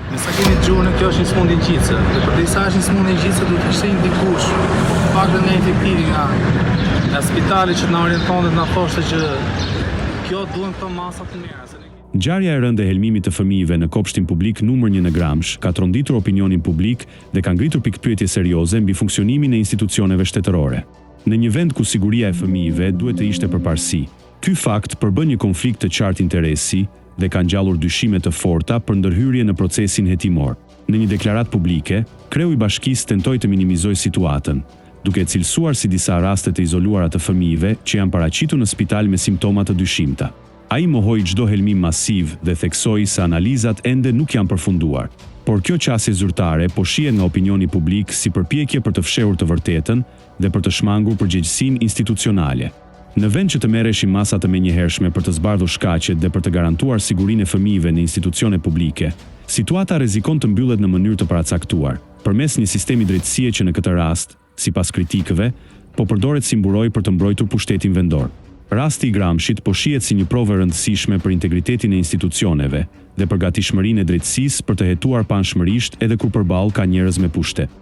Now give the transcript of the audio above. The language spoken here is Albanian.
Me sa keni dëgjuar në kjo është një smundje gjitse. Dhe përderisa është një smundje gjitse, duhet të ishte një dikush, pak dhe nga efektivi nga spitali që na orienton dhe na thoshte që kjo duhen këto masa të mira. Ngjarja e rëndë e helmimit të fëmijëve në kopshtin publik numër 1 në Gramsh ka tronditur opinionin publik dhe ka ngritur pikpyetje serioze mbi funksionimin e institucioneve shtetërore. Në një vend ku siguria e fëmijëve duhet të ishte përparësi, ky fakt përbën një konflikt të qartë interesi dhe ka ngjallur dyshime të forta për ndërhyrje në procesin hetimor. Në një deklaratë publike, kreu i bashkisë tentoi të minimizojë situatën, duke cilësuar si disa raste të izoluara të fëmijëve që janë paraqitur në spital me simptoma të dyshimta. Ai mohoi çdo helmim masiv dhe theksoi se analizat ende nuk janë përfunduar. Por kjo qasje zyrtare po shihet nga opinioni publik si përpjekje për të fshehur të vërtetën dhe për të shmangur përgjegjësinë institucionale. Në vend që të merreshin masa të menjëhershme për të zbardhur shkaqet dhe për të garantuar sigurinë e fëmijëve në institucione publike, situata rrezikon të mbyllet në mënyrë të paracaktuar, përmes një sistemi drejtësie që në këtë rast, sipas kritikëve, po përdoret si mburojë për të mbrojtur pushtetin vendor. Rasti i Gramshit po shihet si një provë e rëndësishme për integritetin e institucioneve dhe për gatishmërinë e drejtësisë për të hetuar panshmërisht edhe kur përballë ka njerëz me pushtet.